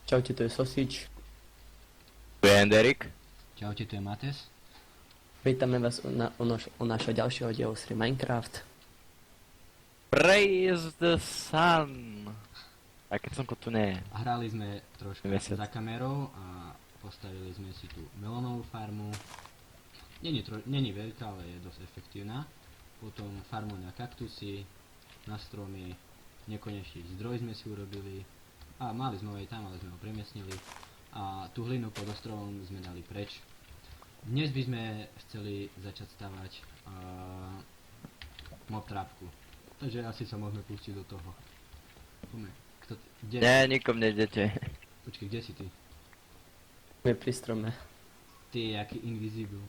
Čaute, to je Sosič. Tu je Enderik. Čaute, tu je Mates. Vítame vás u našho ďalšieho dielu z Minecraft. Praise the sun. A keď slnko tu nie je. A hrali sme trošku Mesiac. za kamerou a postavili sme si tu melónovú farmu. Není veľká, ale je dosť efektívna. Potom farmu na kaktusy, na stromy, nekonečný zdroj sme si urobili. A mali sme ho aj tam, ale sme ho premiestnili. A tú hlinu pod ostrovom sme dali preč. Dnes by sme chceli začať stavať mob trapku. Takže asi sa môžeme pustiť do toho. Poďme. Kde? Nie, nikom nejdete. Počkej, kde si ty? My pri strome. Ty, jaký invisible.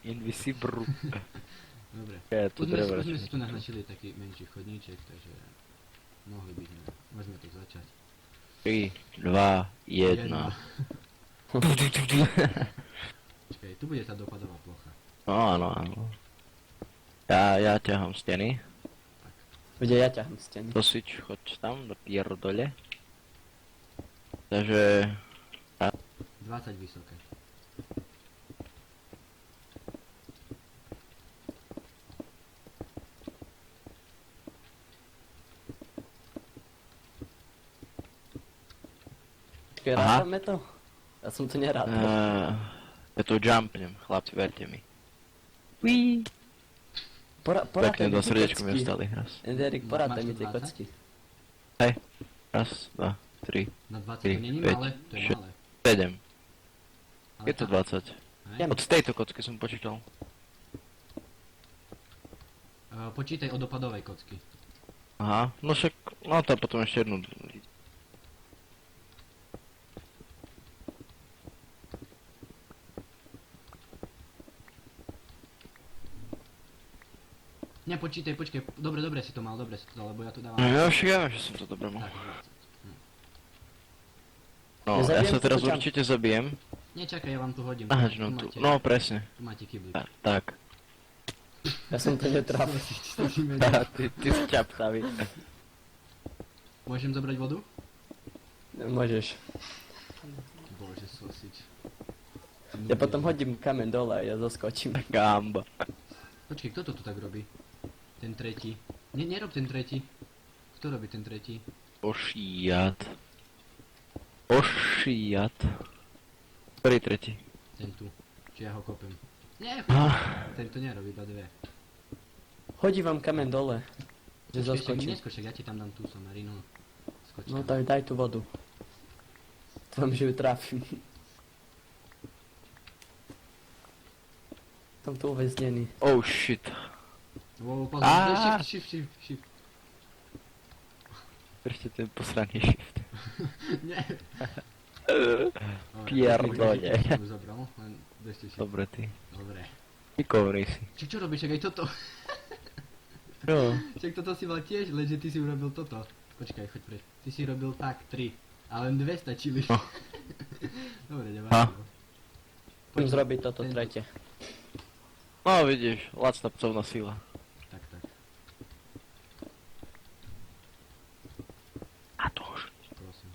Invisible. Dobre. Ja tu Už treba sme si tu naznačili taký menší chodníček, takže mohli by sme. Môžeme to začať. 3, 2, 1. Počkej, tu bude tá dopadová plocha. No áno, áno. Ja ťahám steny. Bude ja ťahám steny. Dosiť, choď tam do pierdole. Takže... 20 vysoké. Počkej, rátame to? Ja som to nerátal. Ja tu jumpnem, chlapci, verte mi. Uí. Pekne do srdečku mi ostali raz. Enderik, porátaj mi tie 20? kocky. Hej. Raz, 2, 3, Na 20 Tri, to není päť, malé, to je šesť. malé. 7. Ale Je to 20. hej. Od tejto kocky som počítal. Počítaj o dopadovej kocky. Aha, no však, no to potom ešte jednu. Nepočítaj, počkej, dobre si to mal, lebo ja to dávam. No ja však ja viem, že som to dobre mal. Tak, 20. No, ja Nezabijem sa to, teraz čo ťa- určite zabijem. Nečakaj, ja vám tu hodím. Aha, Tu no tu, máte- no presne. Tu máte kyblik. Tak. Ja som to netrafil. Ty si ťaptavý. Môžem zobrať vodu? Môžeš. Bože, sosič. Ja potom hodím kameň dole a ja zoskočím. Gamba. Počkej, kto to tu tak robí? Ten tretí. Nerob ten tretí. Kto robí ten tretí? Ošiat. Ošiat. Ktorý tretí? Ten tu. Či ja ho kopem? Nie, Ah, ten tu nerobí, iba dve. Hodím vám kameň dole. Že zoskočím. Neskoček, ja ti tam dám tú somarinu. Skoč No tam. tak daj tú vodu. Dúfam, že ju trafím. Som tu uväznený. oh shit. Wow, pozor, Á. shift. Ešte ten posraný shift. Nie. Pierdole. Ja som zobral, len ešte shift. Dobre ty. Dobre. Vykovnej si. Čo robíš, aj toto? No. Však toto si mal tiež, lenže ty si urobil toto. Počkaj, choď preč. Ty si robil tak, 3. A len 2 stačili. Oh. Dobre, Ha. nevadí. Poďme zrobiť toto tento. tretie. No vidíš, lacná psovná sila. Tak. A to už. Prosím.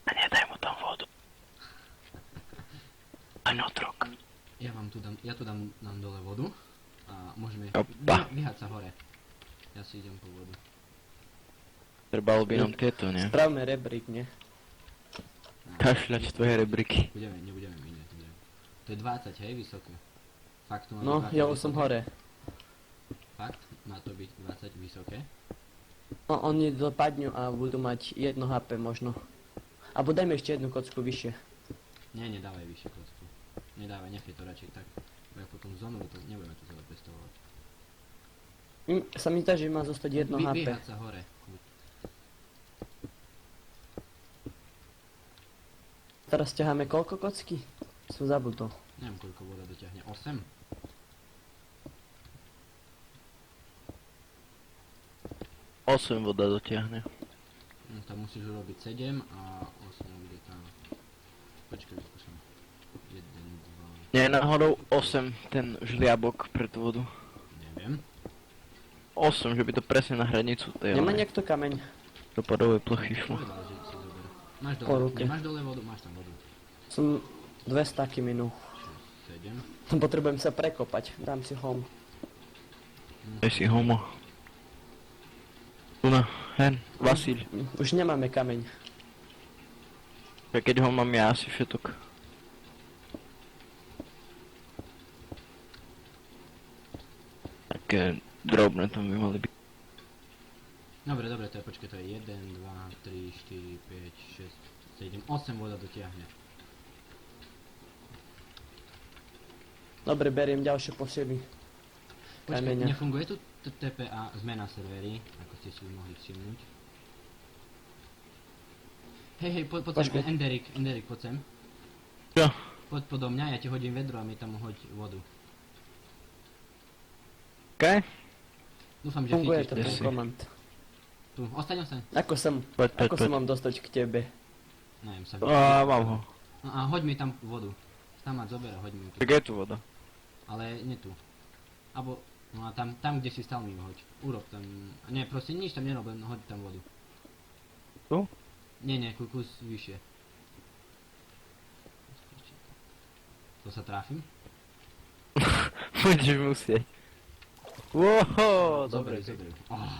A nedaj mu tam vodu. Ani otrok. Ja tu dám nám dole vodu. A môžeme... Opa. Vyhať sa hore. Ja si idem po vodu. Trebalo by nám tieto, nie? Spravme rebrík, nie? Kašľať tvoje rebriky. Nebudeme míňať. To je 20, hej, vysoké. Fakt to má No, byť 20 ja už vysoké? som hore. Fakt? Má to byť 20 vysoké? No, oni dopadnú a budú mať 1 HP možno. Alebo dajme ešte jednu kocku vyššie. Nie, nedávaj vyššie kocku. Nedávaj, nechaj to radšej tak. Bo ja potom zomru, to nebudeme to celé pestovať. Sa mi zdá, že má zostať 1 HP. Vyhať sa hore. Teraz ťaháme koľko kocky? Som zabudol. Neviem, koľko voda dotiahne. 8? 8 voda dotiahne. No, tam musíš urobiť 7 a 8 bude tam. Počkaj, vyskúšam. 1, 2... Nie, náhodou 8 ten žliabok pred vodu. Neviem. 8, že by to presne na hranicu tej Nemá onej niekto kameň? dopadovej plochy šlo. Povedal, že si zober. Máš Po dole, ruke. nemáš dole vodu? Máš tam vodu. Som 2 staky minul. 7. Potrebujem sa prekopať. Dám si home. Daj si homo. Tu na, hen, Vasil. Už nemáme kameň. A keď ho mám ja asi všetok. Také drobné tam by mali byť. Dobre, dobre, to je, počkej, to je 1, 2, 3, 4, 5, 6, 7, 8 voda dotiahne. Dobre, beriem ďalšie posily. Počkej, Kameňa. nefunguje tu TPA zmena servery, ako ste si mohli všimnúť. Hej, poď Počkej. sem, Enderik, poď sem. Čo? Poď podo mňa, ja ti hodím vedro a mi tam hoď vodu. Okej? Dúfam, že Funguje chytíš to to. ten si. komand. Tu, ostaň. Ako sa Poď. mám dostať k tebe? Neviem sa. Mám ho. No a hoď mi tam vodu. Tam ma zober a hoď mi tu. Tak je tu voda. Ale nie tu. Abo, no a tam kde si stal mi ho hoď. Urob tam, nie, proste nič tam nerob, len hoď tam vodu. Tu? Nie, kus vyššie. To sa tráfim? Budeš musieť. Wow, Dobre. dobre. Oh,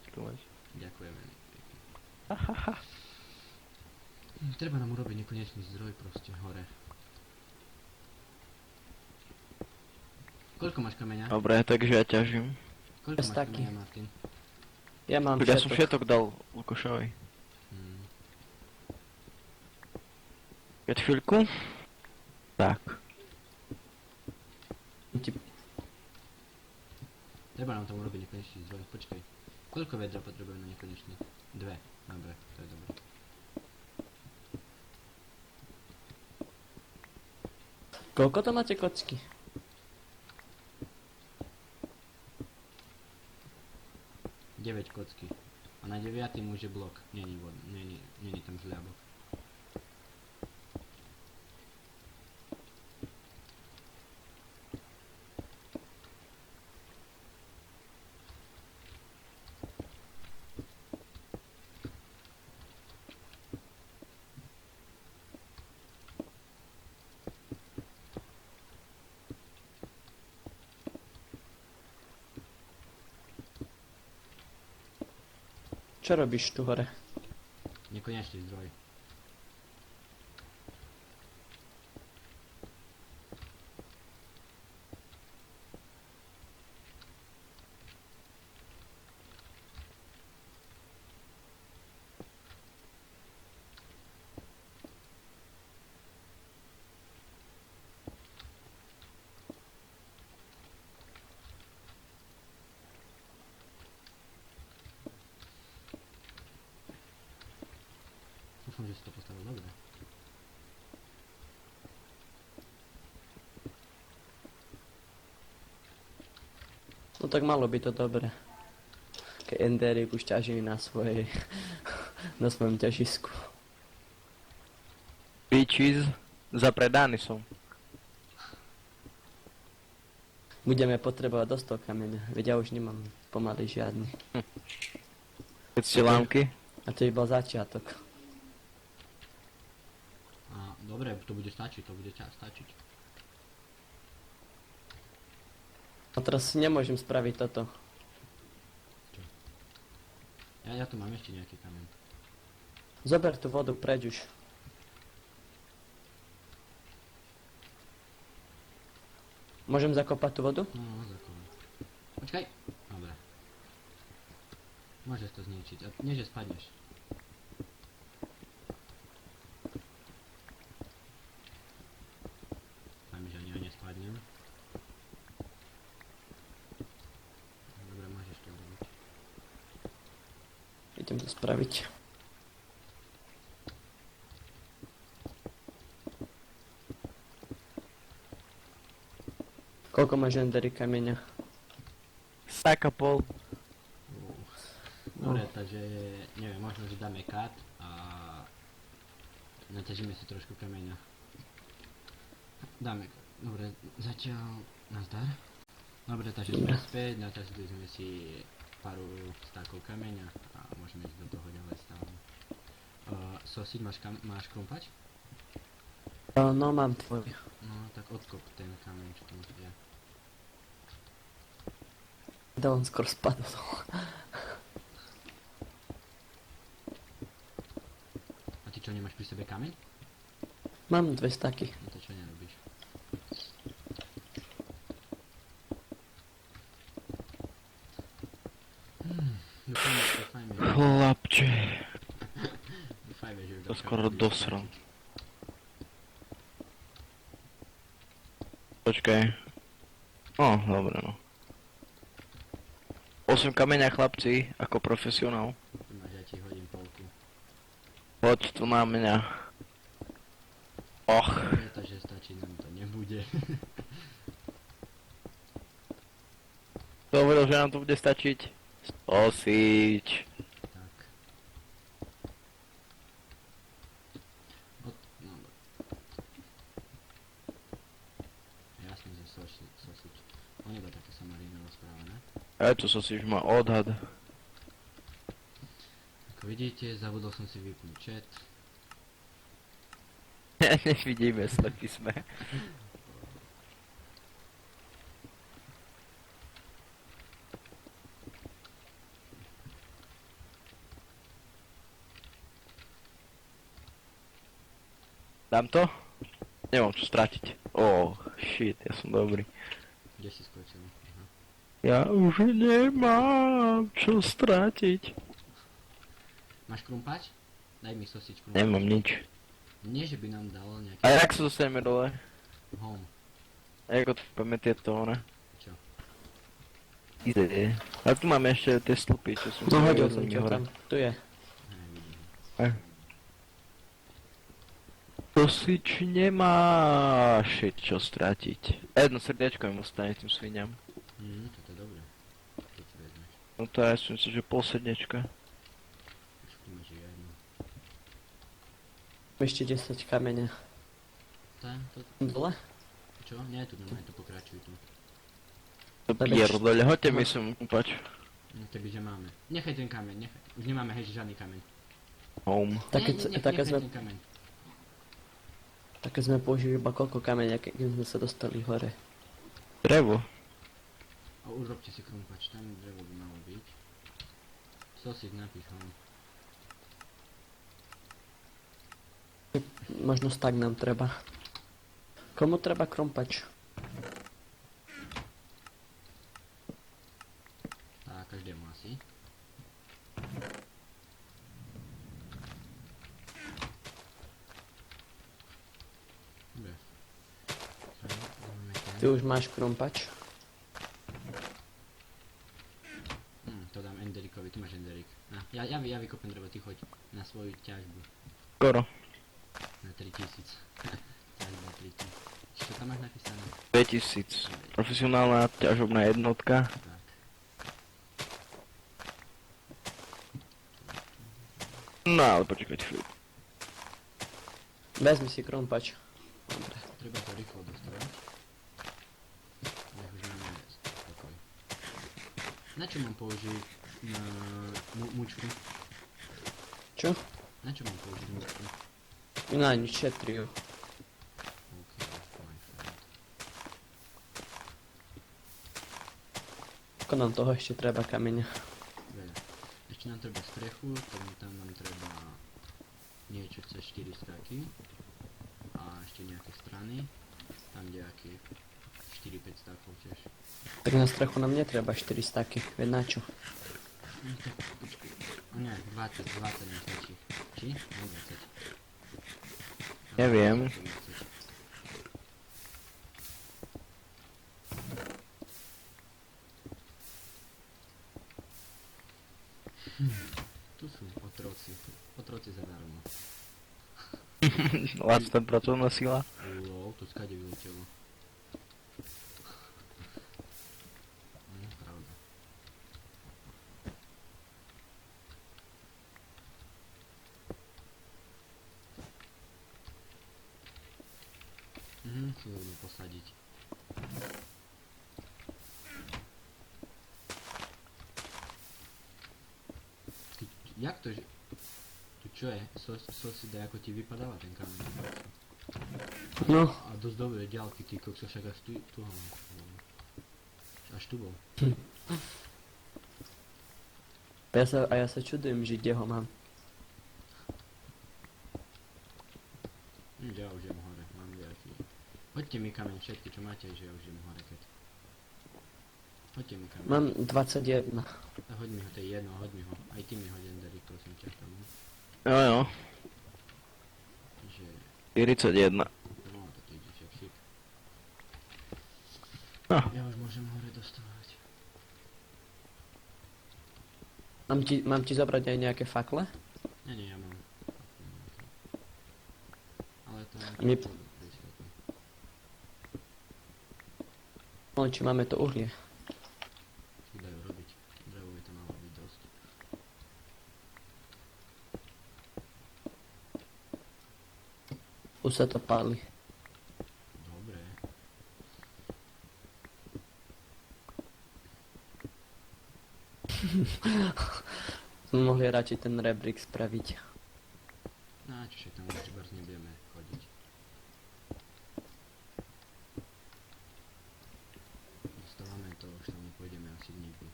Tu máš. ďakujeme. Treba nám urobiť nekonečný zdroj proste hore. Koľko máš kameňa? Dobre, takže ja ťažím. Koľko Bez máš taký. kameňa, Martin? Ja mám Ja som všetok. všetok dal Lukošovi. Hmm. Keď chvíľku. Tak. Ti- Treba nám tam urobiť nekonečný zdroj, počkaj. Koľko vedra potrebujeme na nekonečný? 2. Dobre, to je dobré. Koľko to máte kocky? Deväť kocky. A na 9. už je blok. Není tam žľabok. Čo robíš tu hore? Nekonečný zdroj. Dúfam, že si to postavil dobre. No tak malo by to dobre. Keď Enderik už ťaží na svojej... na svojom ťažisku. Bitches. Zapredaný som. Budeme potrebovať dosť toho kameňa, veď ja už nemám pomaly žiadny. Keď ste lámky. A to iba začiatok. A dobre, to bude stačiť, to bude stačiť. A teraz nemôžem spraviť toto. Ja tu mám ešte nejaký kameň. Zober tú vodu preč už. Môžem zakopať tú vodu? No, zakon. Počkaj. Dobre. Môžeš to zničiť. A nie, že spadneš. Dajme, že ani ja nespadnem. Dobre, môžeš to urobiť. Idem to spraviť. Koľko máš Enderik kameňa? Stack a pol. Dobre, takže neviem, možno, že dáme cut a naťažíme si trošku kameňa. Dáme cut. Dobre, zatiaľ nazdar. Dobre, takže sme späť, naťažili sme si pár stákov kameňa a môžeme ísť do toho ďalej stále. sosiť, máš krumpať? No mám tvoj. No, tak odkop ten kameň, čo tam je. Da on skoro spadol. A ty čo, nemáš pri sebe kameň? Mám 2 staky. No to čo nerobíš? Dúfajme, Chlapče, že už to Gabka skoro bude dosral. stačiť. Počkaj. Dobre no. 8 kameňa chlapci, ako profesionál. Tu máš, ja ti hodím polku. Poď tu na mňa. Och, Pretože stačiť nám to nebude. to hovoril, že nám to bude stačiť. Osiť. Tak. No, jasne, že sosiť. On iba také samozrejme rozprávané. Aj tu Sosič má odhad. Ako vidíte, zabudol som si vypnúť chat. Nevidíme, slepí sme. Dám to? Nemám čo stratiť. Shit, ja som dobrý. Kde si skočil? Aha. Ja už nemám čo stratiť. Máš krumpať? Daj mi sosiť krumpať. Nemám nič. Nie, že by nám dalo nejaký A jak sa dostaneme dole? home. A ako to pamätie to, ne? Čo? Ide. A tu máme ešte tie stĺpy, čo som No si hodil vyhodil som ťa hore. tam. Tu je. Vidím. Sosič nemáš čo stratiť. Jedno srdiečko im ostane tým sviniam. To je dobré. Keď si vezmeš. No to ja som si, že pol srdiečka. Už tu máš jedno. Ešte 10 kameňa. To... Dole? Čo? Nie, tu normálne to pokračuj tu. To Dobre, pierdole, hoďte mi no. sem kúpať. No kebyže máme. Nechaj ten kameň, nechaj. Už nemáme hej žiadny kameň. Home. Také nechaj sme, ten kameň. také sme použili iba koľko kameňa, keď sme sa dostali hore. Drevo. A urobte si krumpač, tam drevo by malo byť. Sosík napíš home. Možno tak nám treba. Komu treba krompač? A každému asi. Dobre. Máme ten. Ty už máš krompač? To dám Enderikovi, tu máš Enderik. Ja vykopem drevo, ty choď na svoju ťažbu. Skoro. Na 3000. Ťažba 3000. Čo tam máš napísané? 2000. Profesionálna ťažobná jednotka. Tak. No ale počkajte chvíľu. Vezmi si krompač. Treba to rýchlo dostavať. Nech už máme pokoj. Na čo mám použiť mučku? Čo? Na čo mám použiť mučku? Na nič, šetriu. OK, my friend. Ako nám toho ešte treba kameňa? Veľa. Ešte nám treba strechu, tam nám treba niečo cez 4 staky. A ešte nejaké strany. Tam nejaké 4-5 stakov tiež. Tak na strechu nám netreba 4 staky, veď na čo? No tak počkaj. O nie, 20 nám stačí. Či? No 20. Neviem. 20. Tu sú otroci. Otroci zadarmo. Lacná pracovná sila. Lol, to skade vyletelo. Pravda. Si ho idú posadiť. Jak to, že... Tu čo? Čo je? Sosida, ako ti vypadáva ten kameň? No, A dosť dobré ďalky, ty kokso, však až tu ho mám. Až tu bol. ja sa čudujem, že kde ho mám. Ja už idem hore, mám nejaký. Hoďte mi kameň všetky, čo máte, že ja už idem hore, keď. Hoďte mi kameň. Mám 21. A hoď mi ho, to je jedno, hoď mi ho. Aj ty mi hoď, Endery, prosím ťa tam. Jo. Že... 41. No, to ty ideš jak šik. No. Ja už môžem hore dostávať. Mám ti zobrať aj nejaké fakle? Nie, ja mám. Ale to My- je... No, či máme to uhlie. Čo dajú robiť? Drevo by to malo byť dosť. Už sa to páli. Dobre. Sme mohli radšej ten rebrík spraviť. No, čiže tam už trebárs nebudeme chodiť. Dostávame to, už tam nepôjdeme asi nikdy.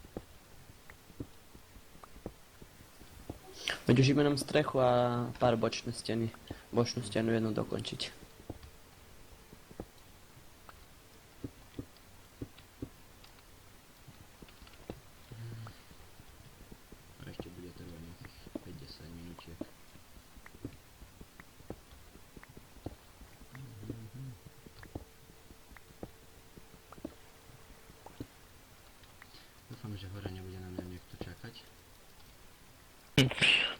Veď už iba nám strechu a pár bočné steny. Bočnú stenu jednu dokončiť. A ešte bude trvať nejakých 5-10 minútiek. Dúfam, že hore nebude na mňa niekto čakať.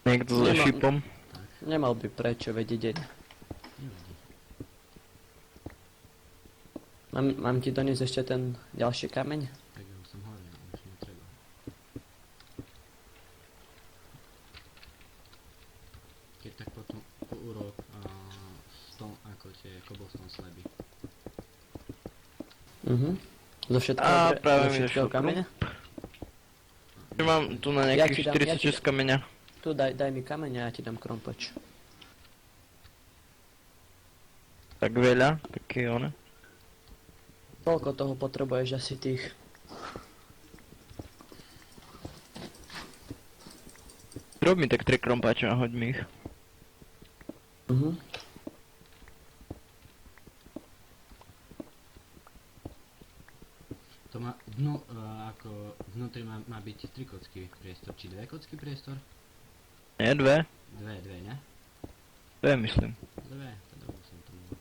Niekto so Nemám. šipom. Tak, Nemal by prečo vedieť. nevadí. Mám ti doniesť ešte ten ďalší kameň? Tak ja už som hore, už netreba. Keď tak potom urob stone, ako tie cobblestone sleby. Zo všetkého, A, práve zo mi všetkého došlo kameňa? Že mám tu na Ja nejakých ti dám- ja ti 46 kameňa. Tu daj mi kameň a ja ti dám krompoč. Tak veľa, taký one. Koľko toho potrebuješ asi tých? Rob mi tak 3 krompáče a hoď mi ich. To má dnu, ako vnútri má byť 3 kocky priestor, či 2 kocky priestor? Nie, 2? 2, ne? 2 myslím. 2, to dobro som to mal.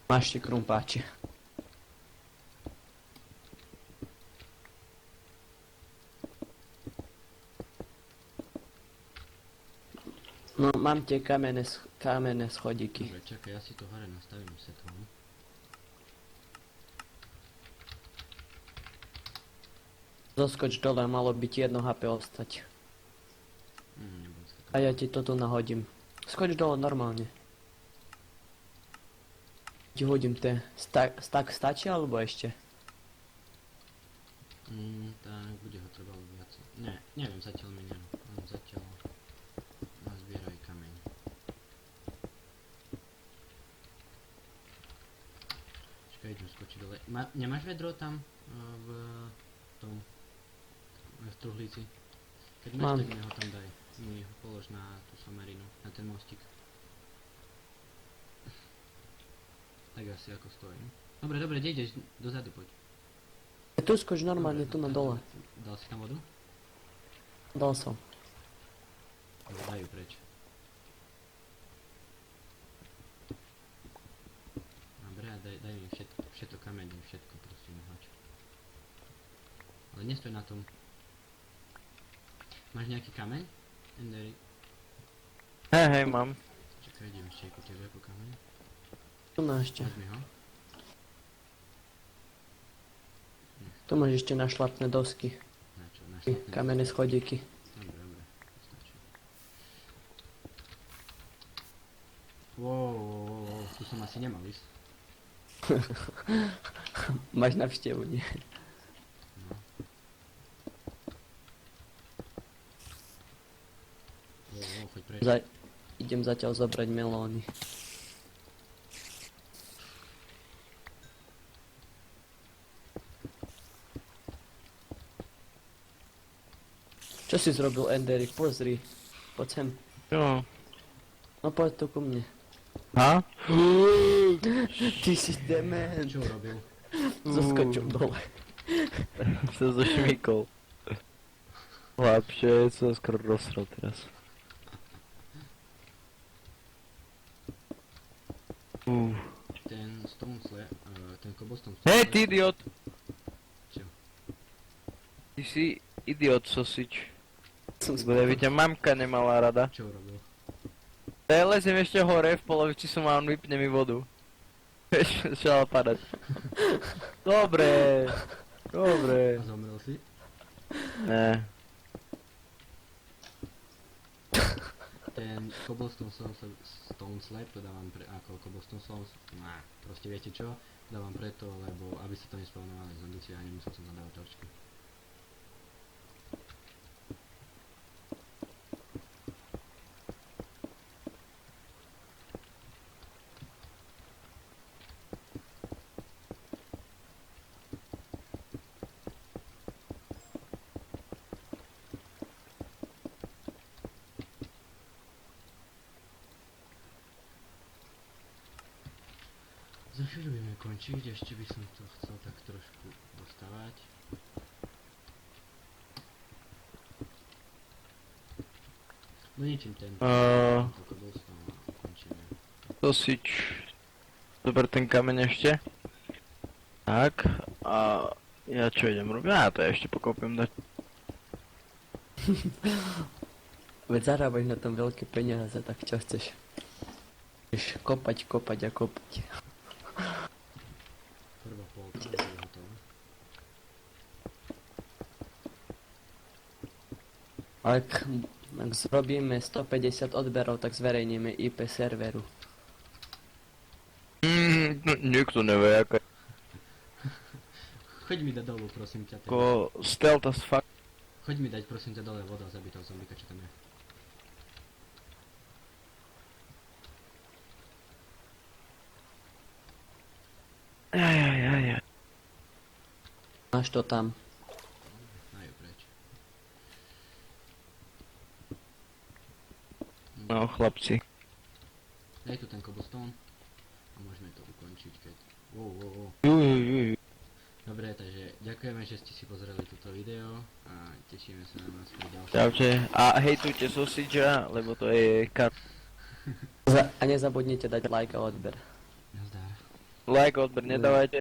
Máš ti krumpáči. No, mám tie kamenné schodíky. Dobre, čakaj, ja si to hore nastavím setom. Zoskoč dole, malo by ti 1 HP ostať. Nebudem sa to... A ja ti to tu nahodím. Skoč dole normálne. Ti hodím tie. Stack stačí alebo ešte? Tak bude ho trebalo viac. Ne, neviem, zatiaľ mi neviem. Len zatiaľ nazbieraj kameň. Čakaj, idem skočiť dole. Nemáš vedro tam v tom v truhlíci? Keď máš, Mám. tak mi ho tam daj. Mi ho polož na tú somerinu, na ten mostík. Tak asi ako stojím. Dobre, kde ideš? Dozadu poď. Tu skoč normálne, tu na dole. Dal si tam vodu? Dal som. Dobre, daj ju preč. Dobre, a daj mi všetko kameň, všetko prosím, hač. Ale nestoj na tom. Máš nejaký kameň? Endery? Hej, mám. Čakaj, idem ešte ku tebe po kameň. Tu máš ešte. Hoď mi ho. Tu máš ešte našlapné dosky. Na čo? Na šlapné Kamenné schodíky. Dobre, to stačí. Wow, tu som asi nemal ísť. Máš navštevu, nie? Choď preč. Idem zatiaľ zobrať melóny. Čo si zrobil, Enderik? Pozri. Poď sem. Jo. No poď tu ku mne. Ha? Ty si dement. Čo urobil? Zoskočil dole. Sa zošmykol. Chlapče, som skoro rozsral teraz. Ten stone slab, ten cobblestone Hej, ty idiot! Čo? Ty si idiot, sosič. Som Bude ťa mamka nemala rada. Čo urobil? Ja lezem ešte hore, v polovici som a on vypne mi vodu. Ešte začala padať. Dobre. Dobre. A zomrel si? Ne. Ten cobblestone stone slab, to dávam ako cobblestone stone, proste viete čo? Dávam preto, lebo aby sa to nespawnovali zombíci a nemusel som zadávať torčky. Za chvíľu budeme končiť, ešte by som to chcel tak trošku dostavať. No ničím ten cobblestone a ukončíme. Sosič. Dobre ten kameň ešte. Tak. A ja čo idem robiť? To ja ešte pokopím dať. Veď zarábaš na tom veľké peniaze, tak čo chceš? Chceš kopať, kopať a kopať. Prvá polka je hotová. Ak zrobíme 150 odberov, tak zverejníme IP serveru. No, nikto nevie, aká Choď mi dať dolu, prosím ťa. ako stealth as fuck. Choď mi dať prosím ťa dole voda zabiť toho zombika, čo tam je. Aj. Máš to tam. Na ju preč. No chlapci. Daj tu ten cobblestone a môžeme to ukončiť, keď... Wow. Juj. Dobre, takže ďakujeme, že ste si pozreli toto video a tešíme sa na vás pri ďalšom. Čaute. A hejtujte Sosiča, lebo to je kar... A nezabudnite dať like a odber. Nazdar. Like, odber nedávajte.